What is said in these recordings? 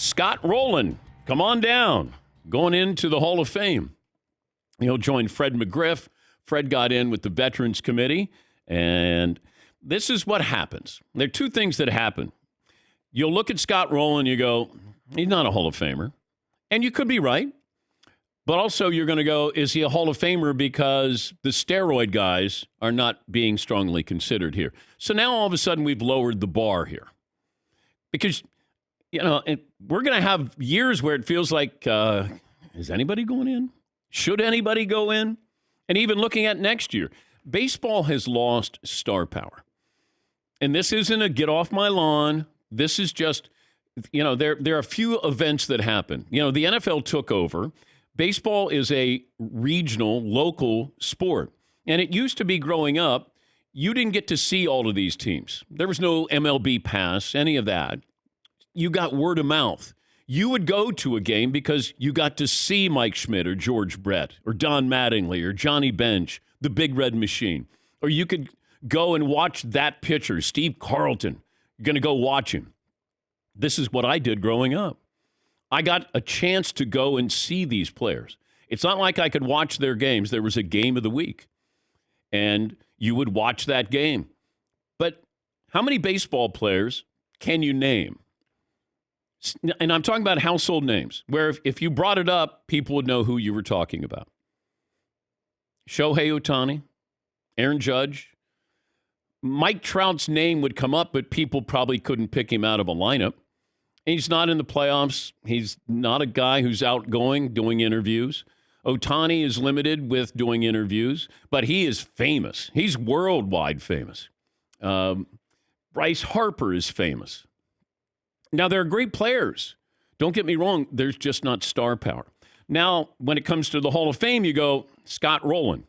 Scott Rolan, come on down, going into the Hall of Fame. He'll join Fred McGriff. Fred got in with the Veterans Committee, and this is what happens. There are two things that happen. You'll look at Scott Rolan, you go, he's not a Hall of Famer. And you could be right. But also you're going to go, is he a Hall of Famer because the steroid guys are not being strongly considered here? So now all of a sudden we've lowered the bar here. Because, you know, we're going to have years where it feels like, is anybody going in? Should anybody go in? And even looking at next year, baseball has lost star power. And this isn't a get off my lawn. This is just, you know, there are a few events that happen. You know, the NFL took over. Baseball is a regional, local sport. And it used to be growing up, you didn't get to see all of these teams. There was no MLB pass, any of that. You got word of mouth. You would go to a game because you got to see Mike Schmidt or George Brett or Don Mattingly or Johnny Bench, the Big Red Machine. Or you could go and watch that pitcher, Steve Carlton. You're going to go watch him. This is what I did growing up. I got a chance to go and see these players. It's not like I could watch their games. There was a game of the week, and you would watch that game. But how many baseball players can you name? And I'm talking about household names, where if you brought it up, people would know who you were talking about. Shohei Ohtani, Aaron Judge. Mike Trout's name would come up, but people probably couldn't pick him out of a lineup. He's not in the playoffs. He's not a guy who's outgoing, doing interviews. Ohtani is limited with doing interviews, but he is famous. He's worldwide famous. Bryce Harper is famous. Now, there are great players. Don't get me wrong. There's just not star power. Now, when it comes to the Hall of Fame, you go, Scott Rolan.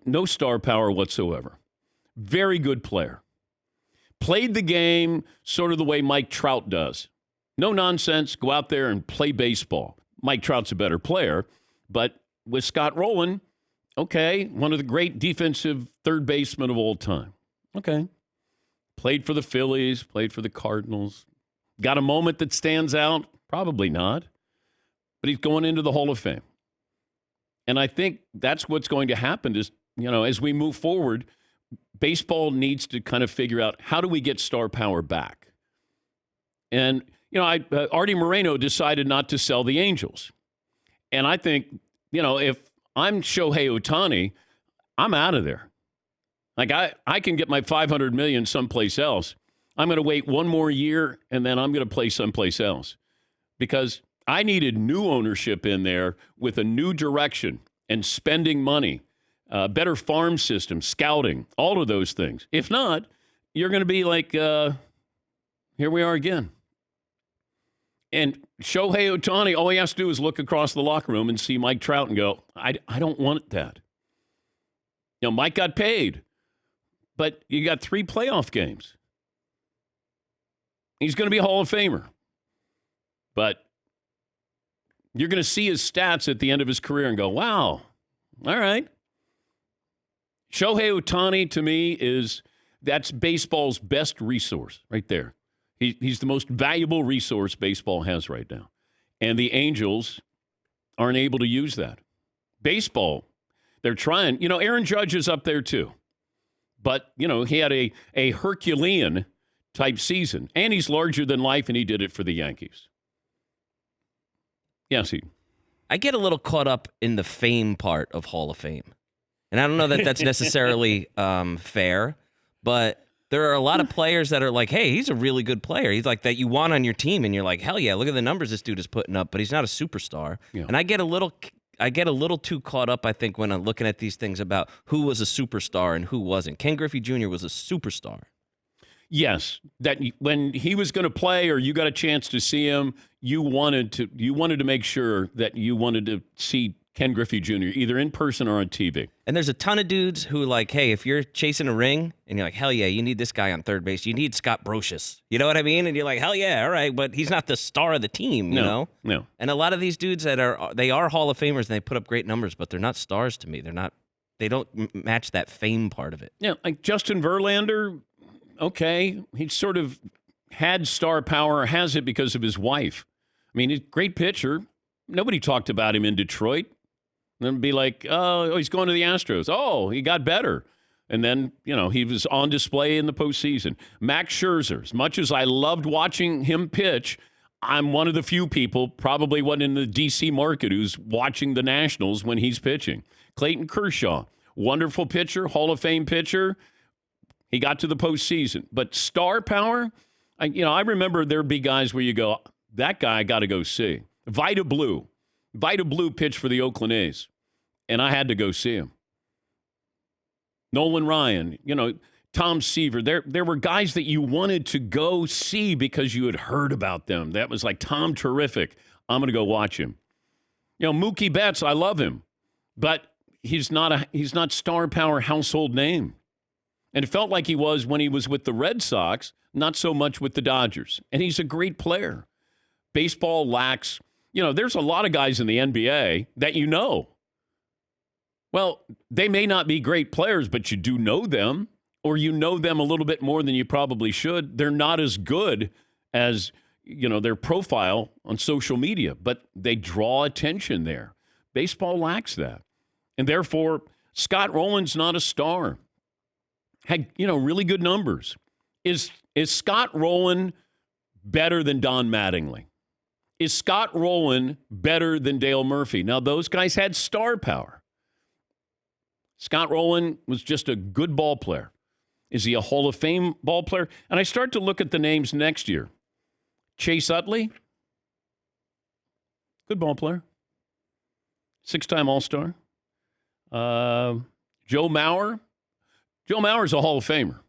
No star power whatsoever. Very good player. Played the game sort of the way Mike Trout does. No nonsense. Go out there and play baseball. Mike Trout's a better player, but with Scott Rolan, okay, one of the great defensive third basemen of all time. Okay. Played for the Phillies, played for the Cardinals. Got a moment that stands out? Probably not. But he's going into the Hall of Fame. And I think that's what's going to happen is, you know, as we move forward, baseball needs to kind of figure out how do we get star power back. And, you know, Artie Moreno decided not to sell the Angels. And I think, you know, if I'm Shohei Ohtani, I'm out of there. Like I can get my $500 million someplace else. I'm going to wait one more year, and then I'm going to play someplace else. Because I needed new ownership in there with a new direction and spending money. Better farm system, scouting, all of those things. If not, you're going to be like, here we are again. And Shohei Ohtani, all he has to do is look across the locker room and see Mike Trout and go, I don't want that. You know, Mike got paid, but you got 3 playoff games. He's going to be a Hall of Famer. But you're going to see his stats at the end of his career and go, wow, all right. Shohei Ohtani, to me, that's baseball's best resource right there. He's the most valuable resource baseball has right now. And the Angels aren't able to use that. Baseball, they're trying. You know, Aaron Judge is up there too. But, you know, he had a Herculean type season. And he's larger than life, and he did it for the Yankees. Yes, I get a little caught up in the fame part of Hall of Fame. And I don't know that that's necessarily fair, but there are a lot of players that are like, hey, he's a really good player. He's like that you want on your team, and you're like, hell yeah, look at the numbers this dude is putting up, but he's not a superstar. Yeah. And I get a little too caught up, I think, when I'm looking at these things about who was a superstar and who wasn't. Ken Griffey Jr. was a superstar. Yes, that when he was going to play or you got a chance to see him, you wanted to make sure that you wanted to see Ken Griffey Jr. either in person or on TV. And there's a ton of dudes who like, hey, if you're chasing a ring and you're like, hell yeah, you need this guy on third base. You need Scott Brocious. You know what I mean? And you're like, hell yeah, all right, but he's not the star of the team, you know? No. And a lot of these dudes they are Hall of Famers and they put up great numbers, but they're not stars to me. They don't match that fame part of it. Yeah, like Justin Verlander, okay, he sort of had star power, has it because of his wife. I mean, he's a great pitcher. Nobody talked about him in Detroit. And then be like, oh, he's going to the Astros. Oh, he got better. And then, he was on display in the postseason. Max Scherzer, as much as I loved watching him pitch, I'm one of the few people, probably one in the D.C. market, who's watching the Nationals when he's pitching. Clayton Kershaw, wonderful pitcher, Hall of Fame pitcher. He got to the postseason. But star power, I remember there'd be guys where you go, that guy I got to go see. Vida Blue pitched for the Oakland A's, and I had to go see him. Nolan Ryan, Tom Seaver. There were guys that you wanted to go see because you had heard about them. That was like, Tom, terrific. I'm going to go watch him. Mookie Betts, I love him, but he's not star power household name. And it felt like he was when he was with the Red Sox, not so much with the Dodgers. And he's a great player. Baseball lacks, there's a lot of guys in the NBA that Well, they may not be great players, but you do know them, or you know them a little bit more than you probably should. They're not as good as, their profile on social media, but they draw attention there. Baseball lacks that. And therefore, Scott Rolan's not a star. Had, really good numbers. Is Scott Rolan better than Don Mattingly? Is Scott Rolan better than Dale Murphy? Now, those guys had star power. Scott Rolan was just a good ball player. Is he a Hall of Fame ball player? And I start to look at the names next year. Chase Utley, good ball player. 6-time All-Star. Joe Mauer. Joe Mauer's a Hall of Famer.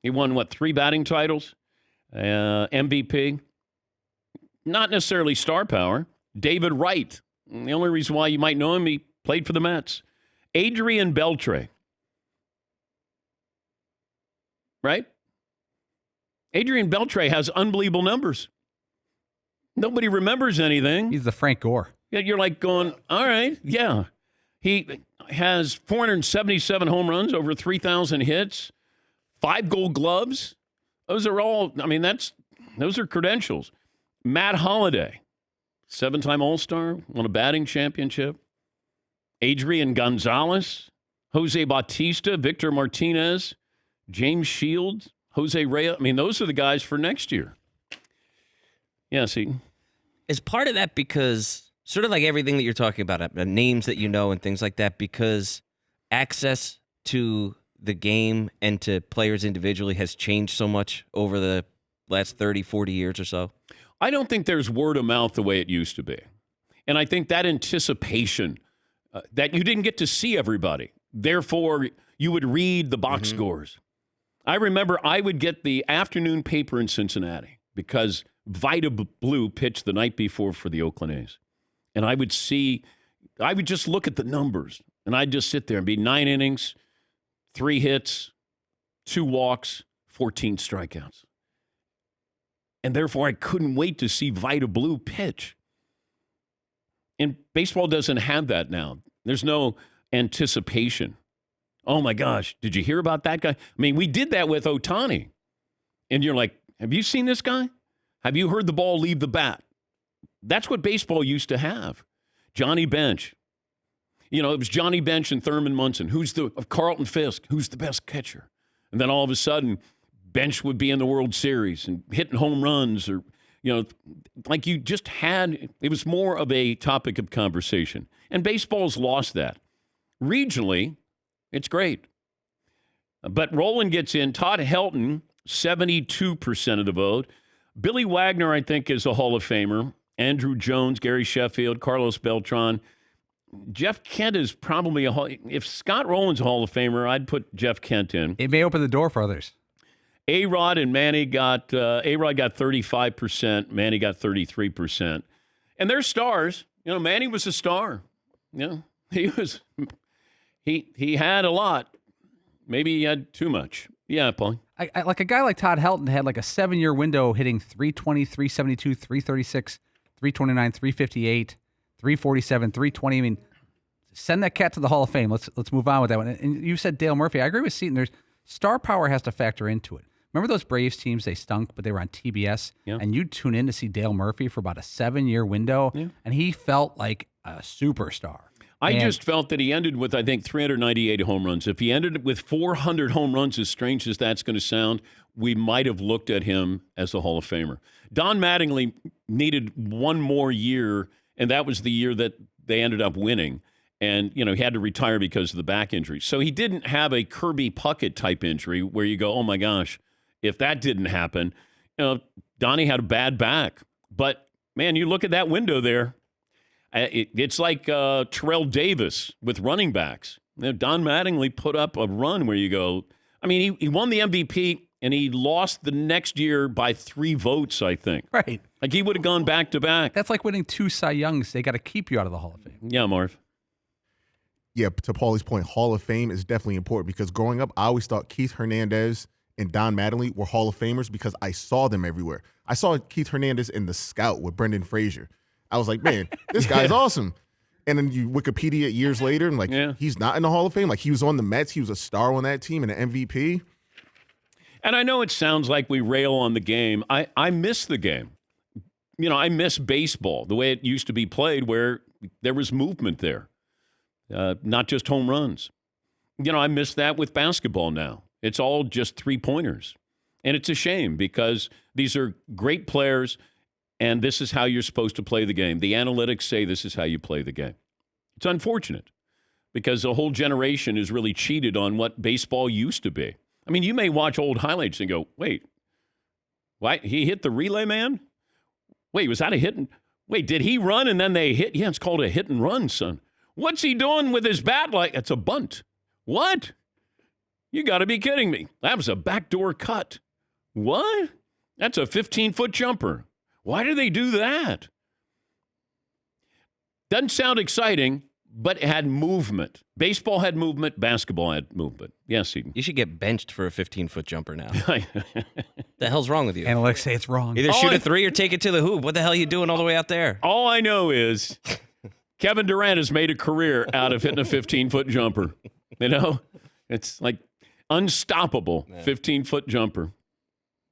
He won, 3 batting titles? MVP. Not necessarily star power. David Wright. The only reason why you might know him, he played for the Mets. Adrian Beltre. Right? Adrian Beltre has unbelievable numbers. Nobody remembers anything. He's the Frank Gore. Yeah, you're like going, all right, yeah. He has 477 home runs, over 3,000 hits, 5 Gold Gloves. Those are all, those are credentials. Matt Holliday, 7-time All-Star, won a batting championship. Adrian Gonzalez, Jose Bautista, Victor Martinez, James Shields, Jose Reyes. Those are the guys for next year. Yeah, see. Is part of that because, sort of like everything that you're talking about, names that and things like that, because access to the game and to players individually has changed so much over the last 30, 40 years or so? I don't think there's word of mouth the way it used to be. And I think that anticipation that you didn't get to see everybody, therefore you would read the box scores. I remember I would get the afternoon paper in Cincinnati because Vida Blue pitched the night before for the Oakland A's. And I would just look at the numbers, and I'd just sit there and be 9 innings, 3 hits, 2 walks, 14 strikeouts. And therefore, I couldn't wait to see Vida Blue pitch. And baseball doesn't have that now. There's no anticipation. Oh, my gosh, did you hear about that guy? We did that with Ohtani. And you're like, have you seen this guy? Have you heard the ball leave the bat? That's what baseball used to have. Johnny Bench. It was Johnny Bench and Thurman Munson. Carlton Fisk, who's the best catcher? And then all of a sudden, Bench would be in the World Series and hitting home runs, or, like you just had, it was more of a topic of conversation. And baseball's lost that. Regionally, it's great. But Roland gets in. Todd Helton, 72% of the vote. Billy Wagner, I think, is a Hall of Famer. Andrew Jones, Gary Sheffield, Carlos Beltran. Jeff Kent is probably if Scott Rolan's a Hall of Famer, I'd put Jeff Kent in. It may open the door for others. A-Rod and Manny got 35%. Manny got 33%. And they're stars. Manny was a star. He was. He had a lot. Maybe he had too much. Yeah, Paul. I like a guy like Todd Helton had like a 7-year window hitting 320, 372, 336, 329, 358, 347, 320. Send that cat to the Hall of Fame. Let's move on with that one. And you said Dale Murphy. I agree with Seton. There's star power has to factor into it. Remember those Braves teams? They stunk, but they were on TBS. Yeah. And you'd tune in to see Dale Murphy for about a 7-year window, and he felt like a superstar. I just felt that he ended with, I think, 398 home runs. If he ended with 400 home runs, as strange as that's going to sound, we might have looked at him as a Hall of Famer. Don Mattingly needed one more year, and that was the year that they ended up winning. And, he had to retire because of the back injury. So he didn't have a Kirby Puckett type injury where you go, oh, my gosh, if that didn't happen, Donnie had a bad back. But, man, you look at that window there. It's like Terrell Davis with running backs. Don Mattingly put up a run where you go, I mean, he won the MVP, and he lost the next year by 3 votes, I think. Right. Like he would have gone back to back. That's like winning 2 Cy Youngs. They got to keep you out of the Hall of Fame. Yeah, Marv. Yeah, to Paulie's point, Hall of Fame is definitely important because growing up, I always thought Keith Hernandez and Don Mattingly were Hall of Famers because I saw them everywhere. I saw Keith Hernandez in The Scout with Brendan Fraser. I was like, man, this guy's awesome. And then you Wikipedia years later, and he's not in the Hall of Fame. Like, he was on the Mets. He was a star on that team and an MVP. And I know it sounds like we rail on the game. I miss the game. I miss baseball, the way it used to be played where there was movement there. Not just home runs. I miss that with basketball now. It's all just 3-pointers. And it's a shame because these are great players, and this is how you're supposed to play the game. The analytics say this is how you play the game. It's unfortunate because a whole generation is really cheated on what baseball used to be. I mean, you may watch old highlights and go, wait, what? He hit the relay man? Wait, was that a hit? Wait, did he run and then they hit? Yeah, it's called a hit and run, son. What's he doing with his bat? Like, it's a bunt. What? You got to be kidding me. That was a backdoor cut. What? That's a 15-foot jumper. Why do they do that? Doesn't sound exciting, but it had movement. Baseball had movement. Basketball had movement. Yes, Eden. You should get benched for a 15-foot jumper now. The hell's wrong with you? Analytics say it's wrong. Either shoot a 3 or take it to the hoop. What the hell are you doing all the way out there? All I know is Kevin Durant has made a career out of hitting a 15-foot jumper. It's like unstoppable 15-foot jumper.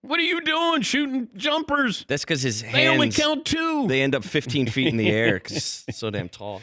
What are you doing shooting jumpers? That's because his hands, They only count 2. They end up 15 feet in the air because it's so damn tall.